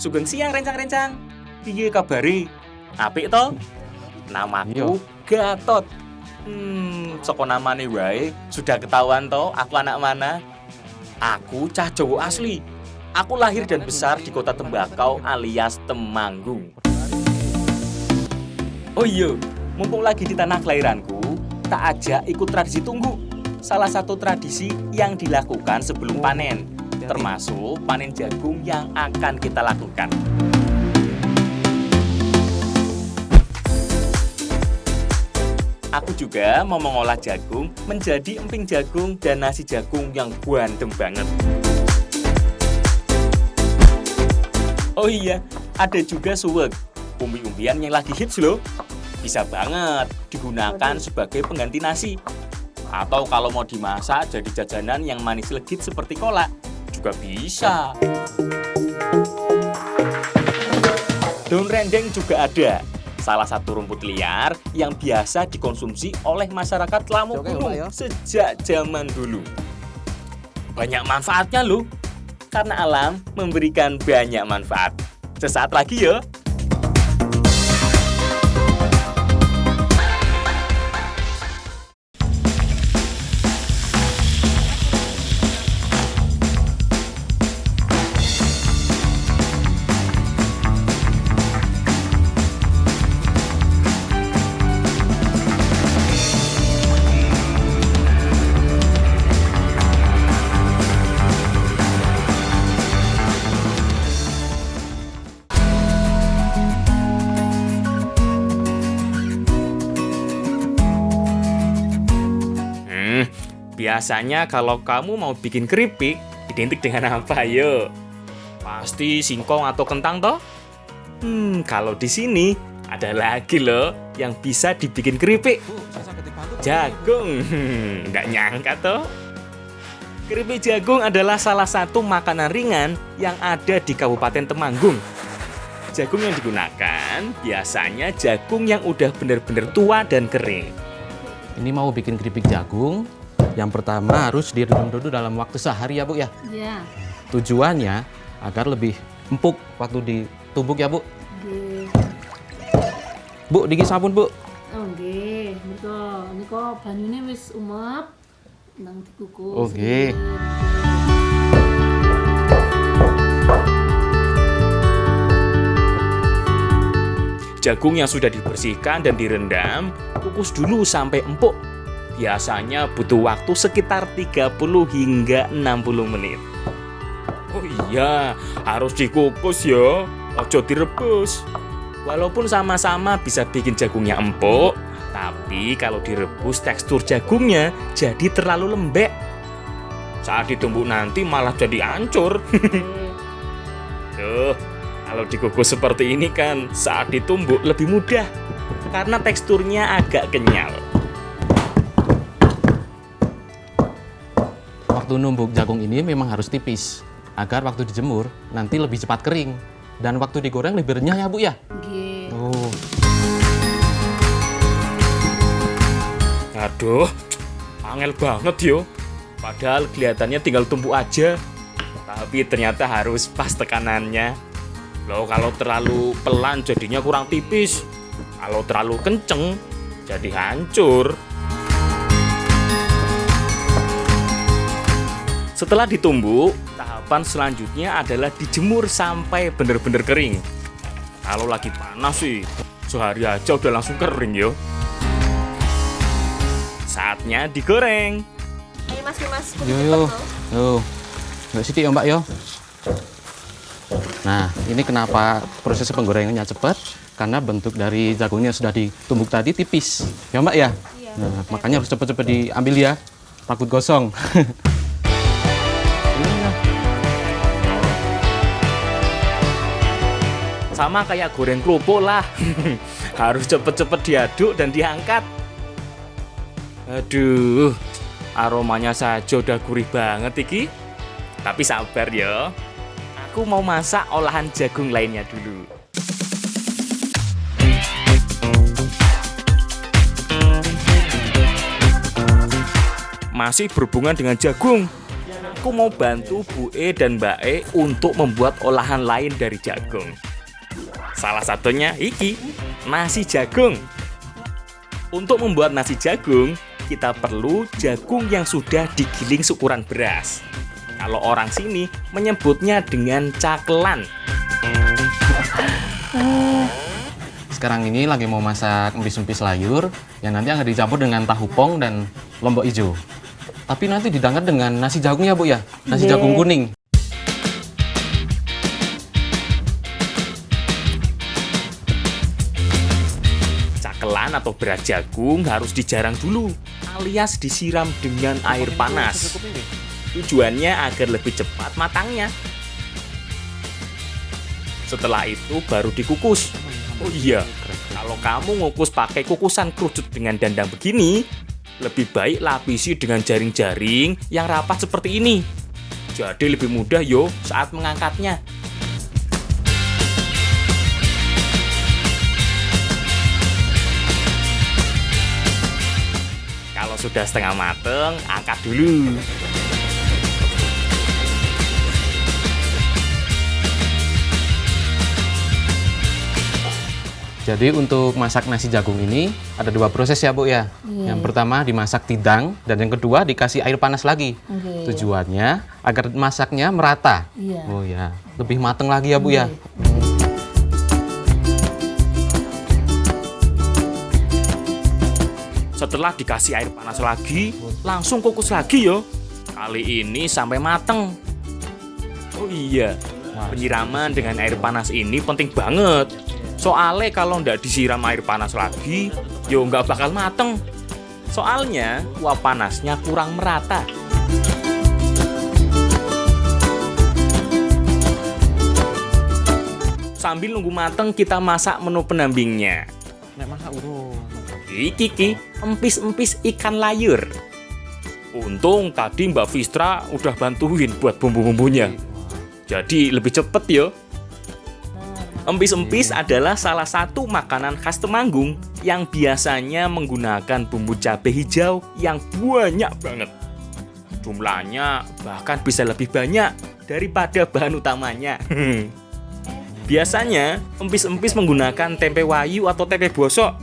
Sugeng siang rencang-rencang. Piye kabare? Apik to? Namaku Gatot. Saka namane wae sudah ketahuan to aku anak mana? Aku cah Jawa asli. Aku lahir dan besar di kota Tembakau alias Temanggung. Oh iya, mumpung lagi di tanah kelahiranku, tak ajak ikut tradisi tunggu. Salah satu tradisi yang dilakukan sebelum panen, termasuk panen jagung yang akan kita lakukan. Aku juga mau mengolah jagung menjadi emping jagung dan nasi jagung yang bandem banget. Oh iya, ada juga suwek, umbi-umbian yang lagi hits loh. Bisa banget digunakan sebagai pengganti nasi. Atau kalau mau dimasak jadi jajanan yang manis legit seperti kolak, juga bisa. Daun rendeng juga ada. Salah satu rumput liar yang biasa dikonsumsi oleh masyarakat Lamu Gunung sejak zaman dulu. Banyak manfaatnya loh, karena alam memberikan banyak manfaat. Sesaat lagi ya. Biasanya kalau kamu mau bikin keripik, identik dengan apa yo? Pasti singkong atau kentang toh? Kalau di sini ada lagi loh yang bisa dibikin keripik. Jagung. Nggak nyangka toh? Keripik jagung adalah salah satu makanan ringan yang ada di Kabupaten Temanggung. Jagung yang digunakan biasanya jagung yang udah benar-benar tua dan kering. Ini mau bikin keripik jagung, yang pertama harus direndam dulu dalam waktu sehari ya Bu ya? Iya. Tujuannya agar lebih empuk waktu ditumbuk ya Bu? Nggih. Bu, niki sabun Bu. Oh nggih, nika banyune wis umep nang dikukus. Oke. Jagung yang sudah dibersihkan dan direndam, kukus dulu sampai empuk. Biasanya butuh waktu sekitar 30 hingga 60 menit. Oh iya, harus dikukus ya, ojo direbus. Walaupun sama-sama bisa bikin jagungnya empuk, tapi kalau direbus tekstur jagungnya jadi terlalu lembek. Saat ditumbuk nanti malah jadi hancur. Tuh, kalau dikukus seperti ini kan saat ditumbuk lebih mudah karena teksturnya agak kenyal. Waktu numbuk jagung ini memang harus tipis, agar waktu dijemur nanti lebih cepat kering. Dan waktu digoreng lebih renyah ya Bu ya? Nggih. Oh. Aduh, angel banget yo. Padahal kelihatannya tinggal tumbuk aja. Tapi ternyata harus pas tekanannya. Loh, kalau terlalu pelan jadinya kurang tipis. Kalau terlalu kenceng jadi hancur. Setelah ditumbuk, tahapan selanjutnya adalah dijemur sampai benar-benar kering. Kalau lagi panas sih, sehari aja udah langsung kering yo. Saatnya digoreng. Ayo Mas. Yo. Nggak sithik ya Mbak yo. Nah, ini kenapa proses penggorengannya cepat? Karena bentuk dari jagungnya sudah ditumbuk tadi tipis. Ya Mbak ya? Iya. Nah, makanya harus cepat-cepat diambil ya. Takut gosong. Sama kayak goreng kerupuk lah. Harus cepet-cepet diaduk dan diangkat. Aduh, aromanya saja udah gurih banget iki. Tapi sabar ya. Aku mau masak olahan jagung lainnya dulu. Masih berhubungan dengan jagung. aku mau bantu Bu E dan Mbak E untuk membuat olahan lain dari jagung. Salah satunya iki, nasi jagung. Untuk membuat nasi jagung, kita perlu jagung yang sudah digiling seukuran beras. Kalau orang sini menyebutnya dengan cakelan. Sekarang ini lagi mau masak empis-empis sayur yang nanti akan dicampur dengan tahu pong dan lombok hijau. Tapi nanti didangkat dengan nasi jagung ya, Bu ya? Nasi jagung kuning. Cakelan atau beras jagung harus dijarang dulu, alias disiram dengan air panas. Tujuannya agar lebih cepat matangnya. Setelah itu baru dikukus. Oh iya, kalau kamu ngukus pakai kukusan kerucut dengan dandang begini, lebih baik lapisi dengan jaring-jaring yang rapat seperti ini. Jadi lebih mudah yo saat mengangkatnya. Kalau sudah setengah mateng, angkat dulu. Jadi untuk masak nasi jagung ini ada 2 proses ya, Bu ya. Yang pertama dimasak tidang dan yang kedua dikasih air panas lagi. Tujuannya agar masaknya merata. Oh ya, lebih mateng lagi ya, Bu ya. Setelah dikasih air panas lagi, langsung kukus lagi yo. Kali ini sampai mateng. Oh iya, penyiraman dengan air panas ini penting banget. Soalnya kalau nggak disiram air panas lagi, yo nggak bakal mateng. Soalnya uap panasnya kurang merata. Sambil nunggu mateng, kita masak menu pendampingnya. Iki empis-empis ikan layur. Untung tadi Mbak Fistra udah bantuin buat bumbu-bumbunya. Jadi lebih cepet yo. Empis-empis adalah salah satu makanan khas Temanggung yang biasanya menggunakan bumbu cabai hijau yang banyak banget. Jumlahnya bahkan bisa lebih banyak daripada bahan utamanya. Biasanya empis-empis menggunakan tempe wayu atau tempe bosok.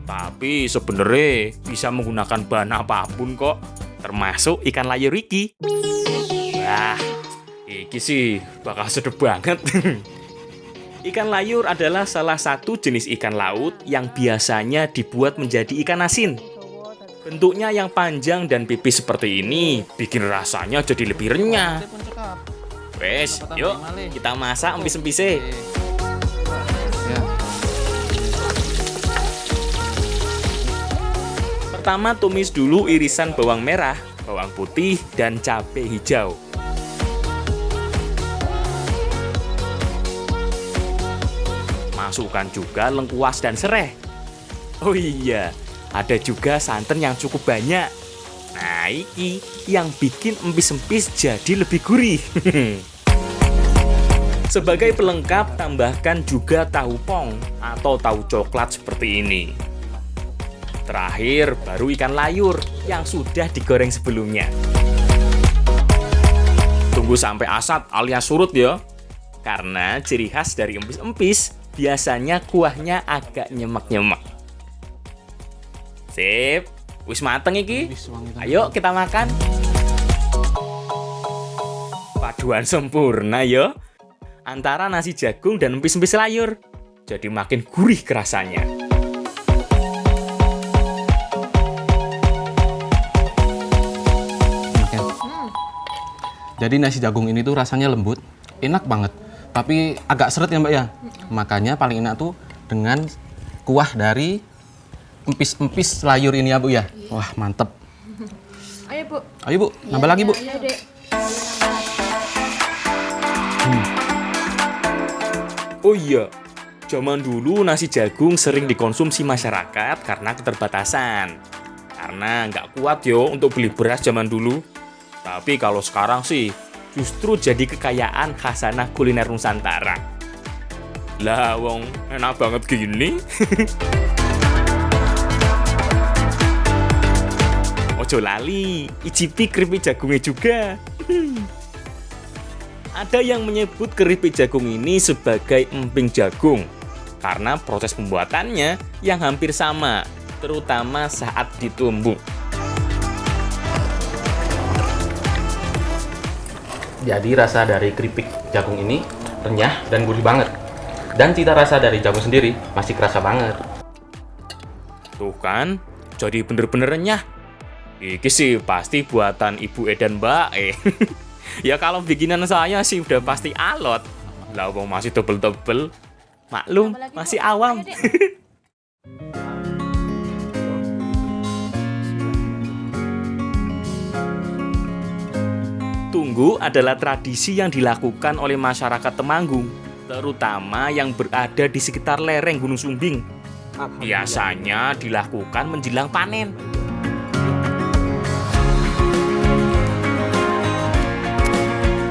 Tapi sebenarnya bisa menggunakan bahan apapun kok, termasuk ikan layur iki. Wah, iki sih bakal sedep banget. Ikan layur adalah salah satu jenis ikan laut yang biasanya dibuat menjadi ikan asin. Bentuknya yang panjang dan pipis seperti ini bikin rasanya jadi lebih renyah. Wes, yuk kita masak empis-empisnya. Pertama tumis dulu irisan bawang merah, bawang putih, dan cabai hijau. Masukkan juga lengkuas dan sereh. Oh iya, ada juga santan yang cukup banyak. Nah, iki yang bikin empis-empis jadi lebih gurih. Sebagai pelengkap, tambahkan juga tahu pong atau tahu coklat seperti ini. Terakhir, baru ikan layur yang sudah digoreng sebelumnya. Tunggu sampai asat alias surut ya. Karena ciri khas dari empis-empis biasanya kuahnya agak nyemek-nyemek. Sip, wis mateng iki. Ayo kita makan. Paduan sempurna ya antara nasi jagung dan empis-empis layur. Jadi makin gurih kerasanya. Jadi nasi jagung ini tuh rasanya lembut, enak banget. Tapi agak seret ya, Mbak ya. Makanya paling enak tuh dengan kuah dari empis-empis layur ini ya, Bu ya. Wah, mantep. Ayo, Bu. Ayo, Bu. Nambah lagi, Bu. Ayo, Dek. Oh iya, zaman dulu nasi jagung sering dikonsumsi masyarakat karena keterbatasan. Karena nggak kuat yo untuk beli beras zaman dulu. Tapi kalau sekarang sih justru jadi kekayaan khazanah kuliner Nusantara. Lah wong enak banget gini. Ojo lali, icipi keripik jagungnya juga. Ada yang menyebut keripik jagung ini sebagai emping jagung karena proses pembuatannya yang hampir sama, terutama saat ditumbuk. Jadi rasa dari keripik jagung ini renyah dan gurih banget. Dan cita rasa dari jagung sendiri masih kerasa banget. Tuh kan, jadi bener-bener renyah. Iki sih pasti buatan Ibu Edan Mbak. Ya kalau bikinan saya sih udah pasti alot. Lah wong masih tebel-tebel. Maklum, masih awam. Tunggu adalah tradisi yang dilakukan oleh masyarakat Temanggung, terutama yang berada di sekitar lereng Gunung Sumbing. Biasanya dilakukan menjelang panen.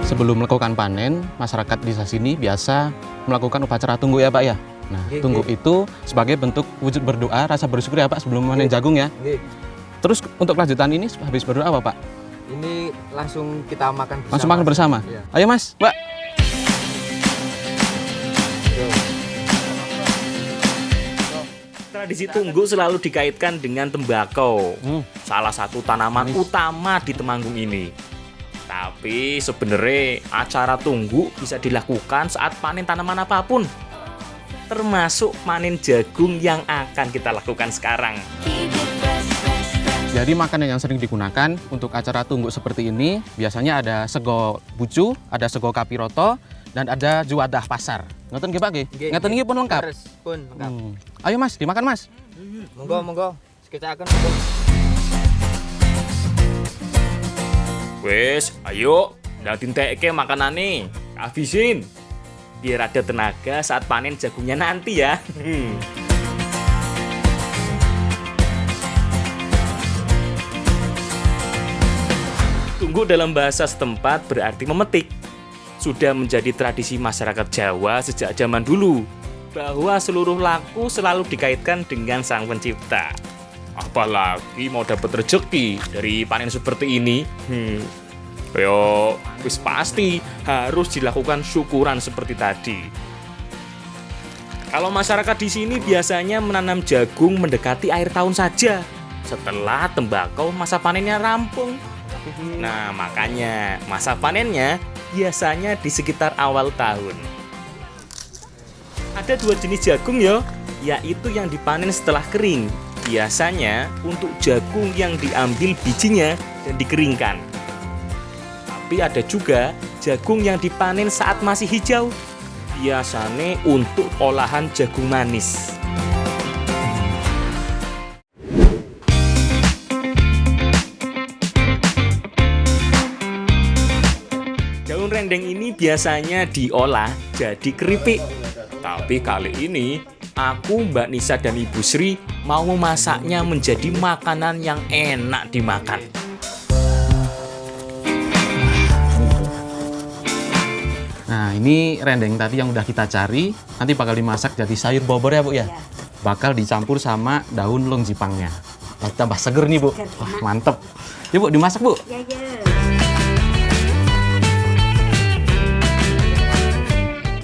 Sebelum melakukan panen, masyarakat di desa sini biasa melakukan upacara tunggu ya Pak ya. Nah, tunggu itu sebagai bentuk wujud berdoa, rasa bersyukur ya Pak sebelum panen jagung ya. Terus untuk kelanjutan ini habis berdoa apa Pak? Ini langsung kita makan bersama. Langsung makan bersama? Iya. Ayo Mas, Mbak. Tradisi tunggu selalu dikaitkan dengan tembakau, salah satu tanaman utama di Temanggung ini. Tapi sebenarnya acara tunggu bisa dilakukan saat panen tanaman apapun, termasuk panen jagung yang akan kita lakukan sekarang. Jadi makanan yang sering digunakan untuk acara tunggu seperti ini biasanya ada sego bucu, ada sego kapiroto, dan ada juadah pasar. Ngoten nggih Pak nggih? Ngoten nggih pun lengkap. Terus pun lengkap. Ayo Mas, dimakan Mas. Monggo. Kita akan Wes, ayo, ndang dintekke makanane, habisin. Biar ada tenaga saat panen jagungnya nanti ya. Tunggu dalam bahasa setempat berarti memetik. Sudah menjadi tradisi masyarakat Jawa sejak zaman dulu, bahwa seluruh laku selalu dikaitkan dengan Sang Pencipta. Apalagi mau dapat rezeki dari panen seperti ini, yo, wis pasti harus dilakukan syukuran seperti tadi. Kalau masyarakat di sini biasanya menanam jagung mendekati akhir tahun saja, setelah tembakau masa panennya rampung. Nah, makanya masa panennya biasanya di sekitar awal tahun. Ada dua jenis jagung ya, yaitu yang dipanen setelah kering. Biasanya untuk jagung yang diambil bijinya dan dikeringkan. Tapi ada juga jagung yang dipanen saat masih hijau. Biasanya untuk olahan jagung manis. Daun rendeng ini biasanya diolah jadi keripik. Tapi kali ini aku, Mbak Nisa dan Ibu Sri mau memasaknya menjadi makanan yang enak dimakan. Nah, ini rendeng tadi yang udah kita cari, nanti bakal dimasak jadi sayur bobor ya Bu ya? Bakal dicampur sama daun long jipangnya. Tambah seger nih Bu. Wah, mantep. Yuk Bu, dimasak Bu.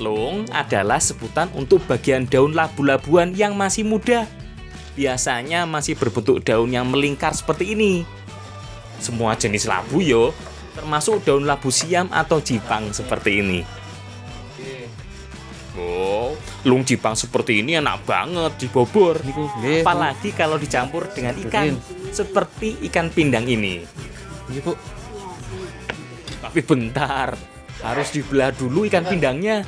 Long adalah sebutan untuk bagian daun labu-labuan yang masih muda. Biasanya masih berbentuk daun yang melingkar seperti ini. Semua jenis labu yo, termasuk daun labu siam atau jipang seperti ini. Oh, lung jipang seperti ini enak banget dibobor. Apalagi kalau dicampur dengan ikan, seperti ikan pindang ini. Iya Bu. Tapi bentar, harus dibelah dulu ikan pindangnya.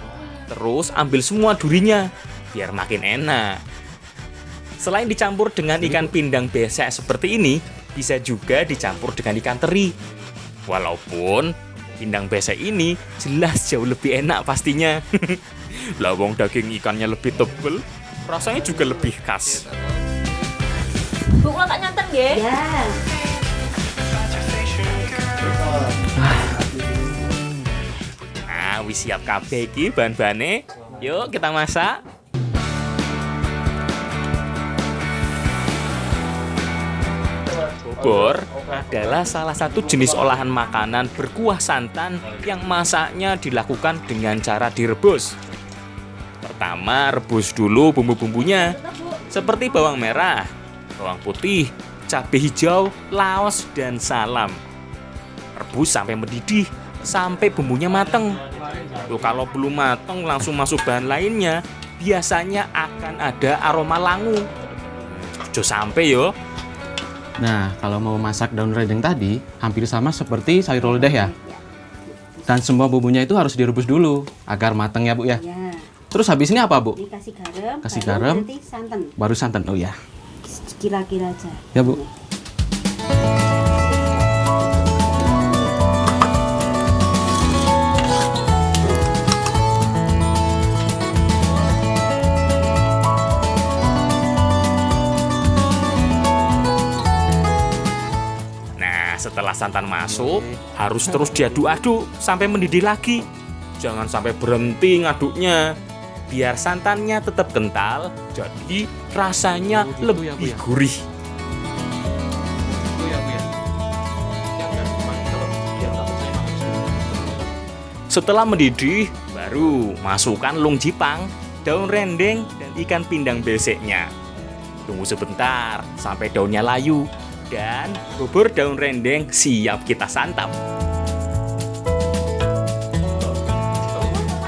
Terus ambil semua durinya, biar makin enak. Selain dicampur dengan ikan pindang besek seperti ini, bisa juga dicampur dengan ikan teri. Walaupun pindang besek ini jelas jauh lebih enak pastinya. Lawang daging ikannya lebih tebal, rasanya juga lebih khas. Bu, kalau tak nyanten nggih? Ya. Nah, wis siap kabeh iki bahan-bahane. Yuk kita masak. Bobor adalah salah satu jenis olahan makanan berkuah santan yang masaknya dilakukan dengan cara direbus. Pertama, rebus dulu bumbu-bumbunya, seperti bawang merah, bawang putih, cabai hijau, laos, dan salam. Rebus sampai mendidih, sampai bumbunya mateng. Tuh, kalau belum mateng langsung masuk bahan lainnya, biasanya akan ada aroma langu. Ojo sampai yo. Nah, kalau mau masak daun rendeng tadi, hampir sama seperti sayur lodeh ya. Dan semua bumbunya itu harus direbus dulu agar matang ya, Bu ya. Ya, Terus habis ini apa, Bu? dikasih garam, Kasih baru garam. nanti santan, Baru santan. Oh ya. kira-kira aja. Ya, Bu. Nah, setelah santan masuk, harus terus diaduk-aduk sampai mendidih lagi. Jangan sampai berhenti ngaduknya. Biar santannya tetap kental, jadi rasanya Oh, gitu lebih ya, Bu ya? gurih. Setelah mendidih, baru masukkan lung jipang, daun rendeng, dan ikan pindang beseknya. Tunggu sebentar sampai daunnya layu, dan bubur daun rendeng siap kita santap.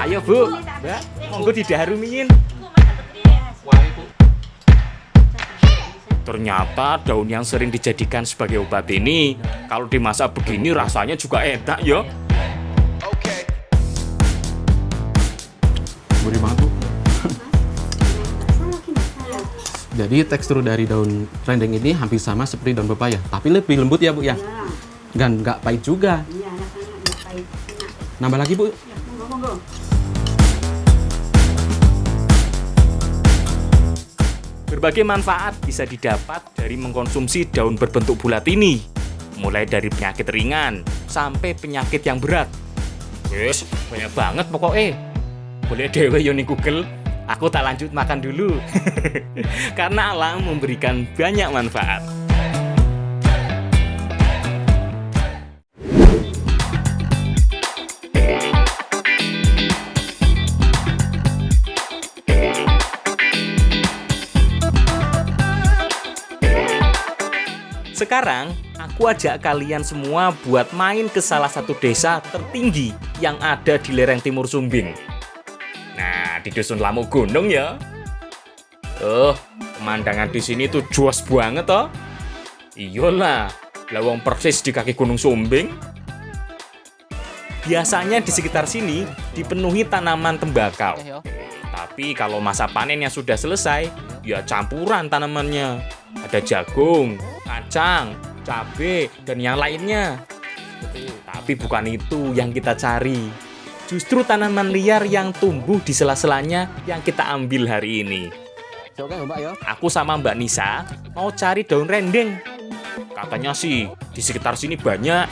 Ayo Bu, Mbak, monggo didaharumiin. Ternyata daun yang sering dijadikan sebagai obat ini, kalau dimasak begini rasanya juga enak ya. Gurih banget, Bu. Jadi tekstur dari daun rendeng ini hampir sama seperti daun pepaya, tapi lebih lembut ya, Bu ya. Dan nggak pahit juga. Ini anak-anak yang pahit. Nambah lagi, Bu. Monggo. Berbagai manfaat bisa didapat dari mengkonsumsi daun berbentuk bulat ini, mulai dari penyakit ringan sampai penyakit yang berat. Wes, banyak banget pokoknya. Boleh dewe yo ning Google. Aku tak lanjut makan dulu. Karena alam memberikan banyak manfaat. Sekarang, aku ajak kalian semua buat main ke salah satu desa tertinggi yang ada di lereng timur Sumbing. Nah, di Dusun Lamuk Gunung ya. Pemandangan di sini tuh juas banget toh. Iyalah, lawang persis di kaki Gunung Sumbing. Biasanya di sekitar sini dipenuhi tanaman tembakau. Tapi kalau masa panennya sudah selesai, ya campuran tanamannya. Ada jagung, kacang, cabai, dan yang lainnya. Tapi bukan itu yang kita cari. Justru tanaman liar yang tumbuh di sela-selanya yang kita ambil hari ini. Oke, Mbak ya. Aku sama Mbak Nisa mau cari daun rendeng. Katanya sih di sekitar sini banyak.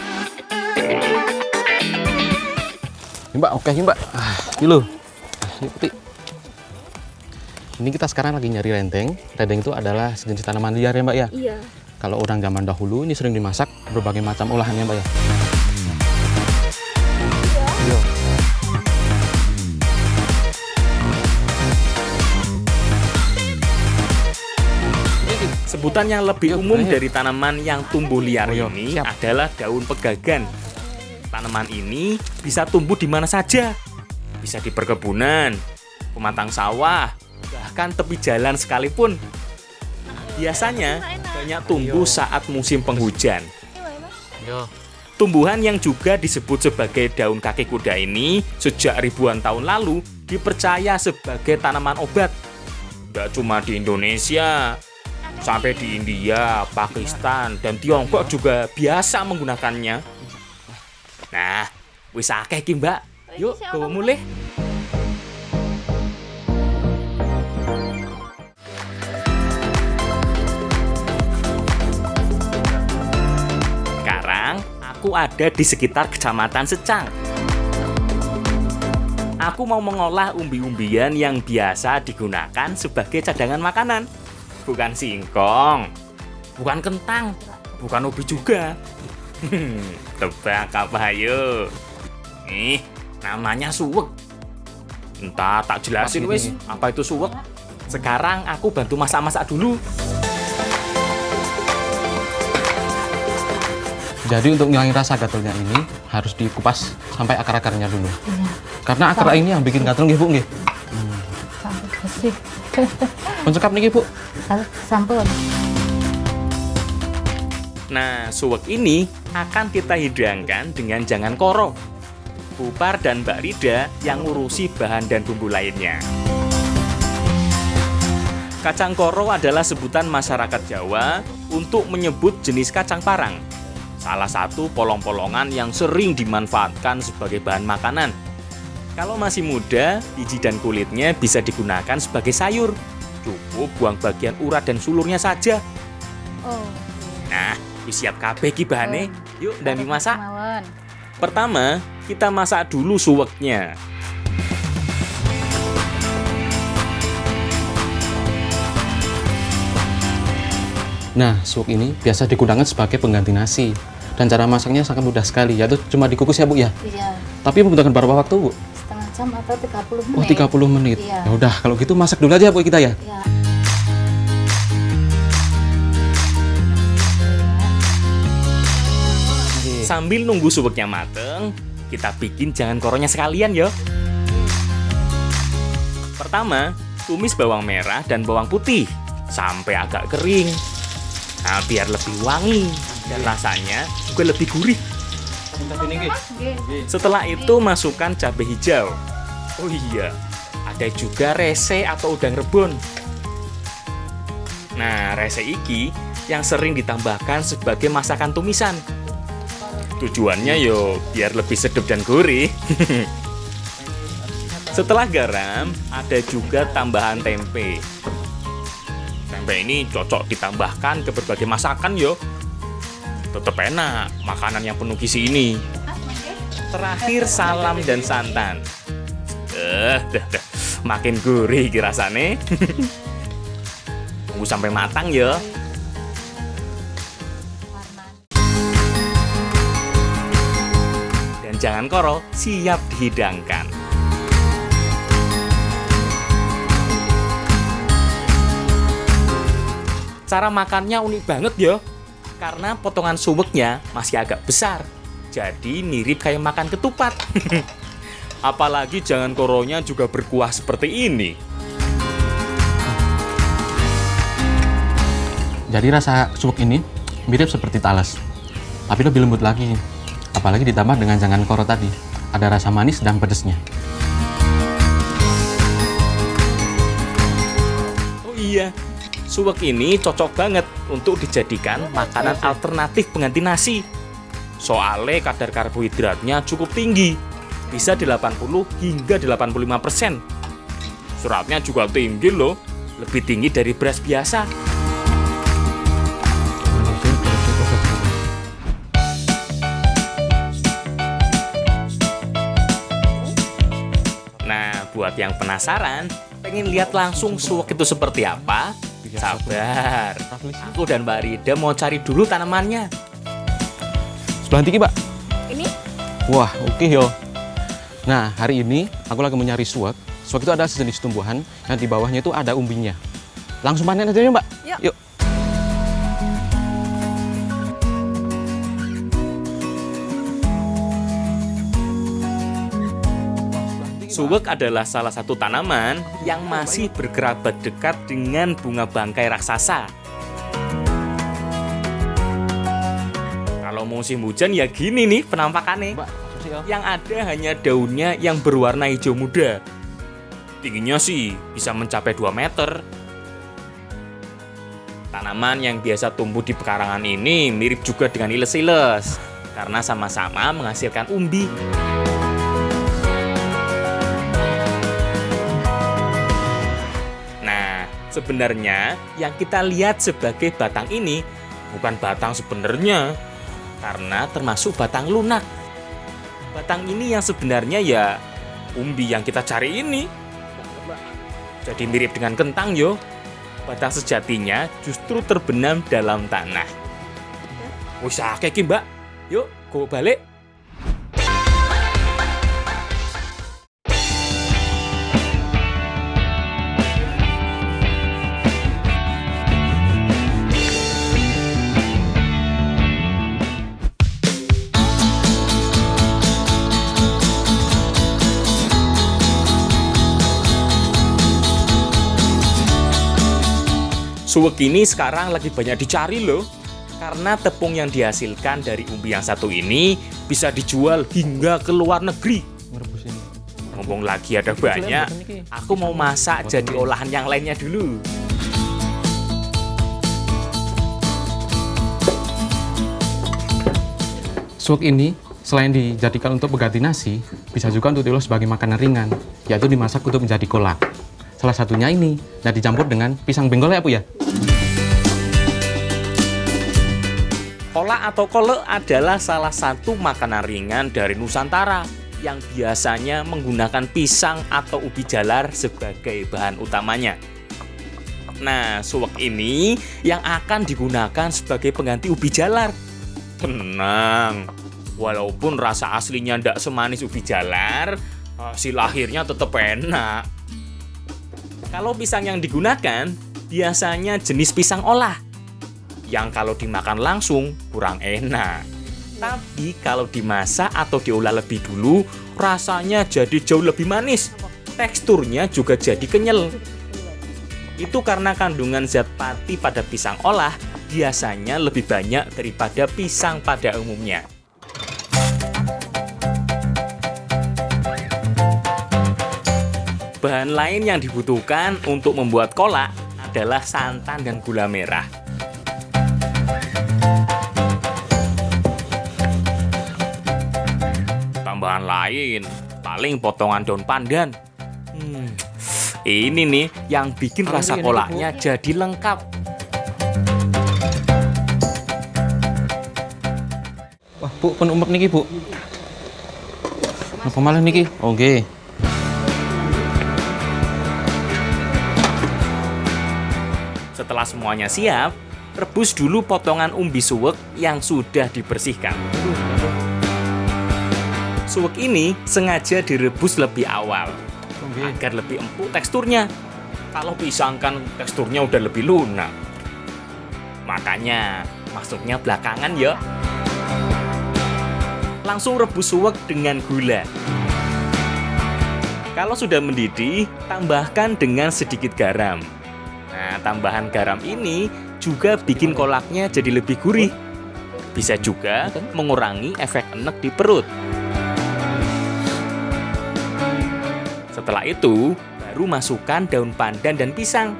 Ini, Mbak, oke, ini, Mbak. Ini loh. Ini putih. Ini kita sekarang lagi nyari rendeng. Rendeng itu adalah sejenis tanaman liar ya, Mbak ya? Iya. Kalau orang zaman dahulu ini sering dimasak berbagai macam olahannya, Mbak ya. Iya. Sebutan yang lebih umum dari tanaman yang tumbuh liar Oh, iya. ini Siap. adalah daun pegagan. Tanaman ini bisa tumbuh di mana saja. Bisa di perkebunan, pematang sawah, bahkan tepi jalan sekalipun. Biasanya banyak tumbuh saat musim penghujan. Yo. Tumbuhan yang juga disebut sebagai daun kaki kuda ini sejak ribuan tahun lalu dipercaya sebagai tanaman obat. Tidak cuma di Indonesia, sampai di India, Pakistan, dan Tiongkok juga biasa menggunakannya. Nah, wis akeh ki, Mbak. Yuk, bawa mulih. Sekarang, aku ada di sekitar Kecamatan Secang. Aku mau mengolah umbi-umbian yang biasa digunakan sebagai cadangan makanan. Bukan singkong, bukan kentang, bukan ubi juga. Tebak apa ayo? Nih, namanya suwek. Entah tak jelasin wis apa itu suwek. Sekarang aku bantu masak-masak dulu. Jadi untuk ngilangin rasa gatalnya ini harus dikupas sampai akar-akarnya dulu. Karena akar ini yang bikin gatal nggih Bu nggih. Sampai bersih. Pencekap niki Bu. Sampun. Nah, suwek ini akan kita hidangkan dengan jangan koro. Bupar dan Mbak Rida yang ngurusi bahan dan bumbu lainnya. Kacang koro adalah sebutan masyarakat Jawa untuk menyebut jenis kacang parang. Salah satu polong-polongan yang sering dimanfaatkan sebagai bahan makanan. Kalau masih muda, biji dan kulitnya bisa digunakan sebagai sayur. Cukup buang bagian urat dan sulurnya saja. Oh. Nah, wis siap kabeh ki bahane. Yuk, dan dimasak. Mawon. Pertama, kita masak dulu suweknya. Nah, suwek ini biasa digunakan sebagai pengganti nasi. Dan cara masaknya sangat mudah sekali, yaitu cuma dikukus ya Bu ya. Iya. Tapi membutuhkan berapa waktu Bu? Setengah jam atau 30 menit. Oh 30 menit. Iya. Ya udah, kalau gitu masak dulu aja Bu kita ya. Iya. Sambil nunggu suweknya mateng, kita bikin jangan koronya sekalian ya. Pertama, tumis bawang merah dan bawang putih sampai agak kering. Nah, biar lebih wangi dan rasanya juga lebih gurih. Setelah itu masukkan cabai hijau. Oh iya, ada juga rese atau udang rebon. Nah, rese iki yang sering ditambahkan sebagai masakan tumisan. Tujuannya yo biar lebih sedap dan gurih. Setelah garam, ada juga tambahan tempe. Tempe ini cocok ditambahkan ke berbagai masakan yo. Tetap enak makanan yang penuh gizi ini. Terakhir salam dan santan. Dah. Makin gurih rasane. Tunggu sampai matang ya. Dan jangan koro, siap dihidangkan. Cara makannya unik banget ya. Karena potongan suweknya masih agak besar. Jadi mirip kayak makan ketupat. Apalagi jangan koronya juga berkuah seperti ini. Jadi rasa suwek ini mirip seperti talas, tapi lebih lembut lagi. Apalagi ditambah dengan jangan koro tadi, ada rasa manis dan pedesnya. Oh iya, suwek ini cocok banget untuk dijadikan makanan alternatif pengganti nasi. Soalnya kadar karbohidratnya cukup tinggi, bisa 80 hingga 85%. Seratnya juga tinggi loh, lebih tinggi dari beras biasa. Nah, buat yang penasaran, pengen lihat langsung suwek itu seperti apa? Sabar, aku dan Mbak Rida mau cari dulu tanamannya. Sebelah tinggi, Pak. Ini? Wah, oke yo. Nah, hari ini aku lagi mencari suwek. Suwek itu adalah sejenis tumbuhan yang di bawahnya itu ada umbinya. Langsung panen aja ya, Mbak? Yuk. Suwek adalah salah satu tanaman yang masih berkerabat dekat dengan bunga bangkai raksasa. Kalau musim hujan ya gini nih penampakannya. Yang ada hanya daunnya yang berwarna hijau muda. Tingginya sih bisa mencapai 2 meter. Tanaman yang biasa tumbuh di pekarangan ini mirip juga dengan iles-iles karena sama-sama menghasilkan umbi. Sebenarnya yang kita lihat sebagai batang ini bukan batang sebenarnya, karena termasuk batang lunak. Batang ini yang sebenarnya ya umbi yang kita cari ini. Jadi mirip dengan kentang yo. Batang sejatinya justru terbenam dalam tanah. Wis akeh iki, Mbak. Yuk, go balik. Suwek ini sekarang lagi banyak dicari loh. Karena tepung yang dihasilkan dari umbi yang satu ini bisa dijual hingga ke luar negeri. Merebus ini. Ngomong lagi ada banyak, aku mau masak jadi olahan yang lainnya dulu. Suwek ini selain dijadikan untuk pengganti nasi, bisa juga untuk diolah sebagai makanan ringan, yaitu dimasak untuk menjadi kolak. Salah satunya ini, dan dicampur dengan pisang benggol ya Bu ya? Kolak atau kolek adalah salah satu makanan ringan dari Nusantara yang biasanya menggunakan pisang atau ubi jalar sebagai bahan utamanya. Nah, suwek ini yang akan digunakan sebagai pengganti ubi jalar. Tenang, walaupun rasa aslinya tidak semanis ubi jalar, hasil akhirnya tetap enak. Kalau pisang yang digunakan biasanya jenis pisang olah, yang kalau dimakan langsung kurang enak. Tapi kalau dimasak atau diolah lebih dulu, rasanya jadi jauh lebih manis. Teksturnya juga jadi kenyal. Itu karena kandungan zat pati pada pisang olah biasanya lebih banyak daripada pisang pada umumnya. Bahan lain yang dibutuhkan untuk membuat kolak adalah santan dan gula merah. Tambahan lain, paling potongan daun pandan. Ini nih yang bikin rasa kolaknya jadi lengkap. Wah Bu, pun umek niki Bu. Apa malah niki? Oke. Setelah semuanya siap, rebus dulu potongan umbi suwek yang sudah dibersihkan. Suwek ini sengaja direbus lebih awal agar lebih empuk teksturnya. Kalau pisang kan teksturnya udah lebih lunak. Makanya masuknya belakangan ya. Langsung rebus suwek dengan gula. Kalau sudah mendidih, tambahkan dengan sedikit garam. Nah, tambahan garam ini juga bikin kolaknya jadi lebih gurih. Bisa juga mengurangi efek enek di perut. Setelah itu, baru masukkan daun pandan dan pisang.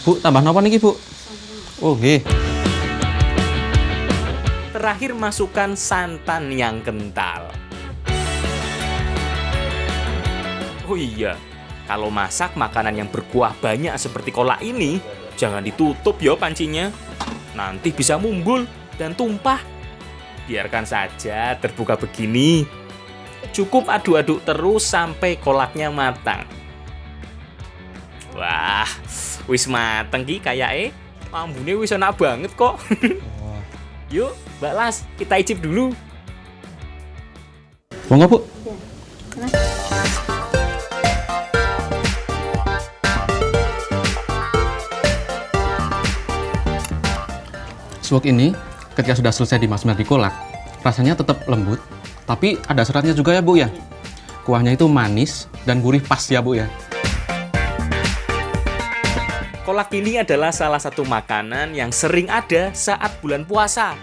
Bu, tambah apa niki Bu? Oke. Terakhir masukkan santan yang kental. Oh iya, kalau masak makanan yang berkuah banyak seperti kolak ini, jangan ditutup ya pancinya. Nanti bisa mumbul dan tumpah. Biarkan saja terbuka begini. Cukup aduk-aduk terus sampai kolaknya matang. Wah, wis mateng ki kayake. Ambune wis enak banget kok. Yuk, Mbak Las, kita icip dulu. Monggo Bu. Suwek ini ketika sudah selesai dimasak menjadi kolak, rasanya tetap lembut, tapi ada seratnya juga ya Bu ya. Kuahnya itu manis dan gurih pas ya Bu ya. Kolak ini adalah salah satu makanan yang sering ada saat bulan puasa.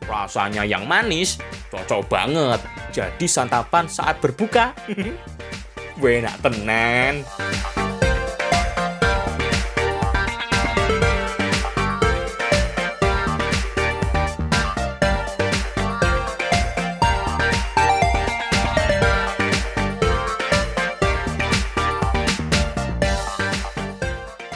Rasanya yang manis, cocok banget. Jadi santapan saat berbuka. Enak tenan.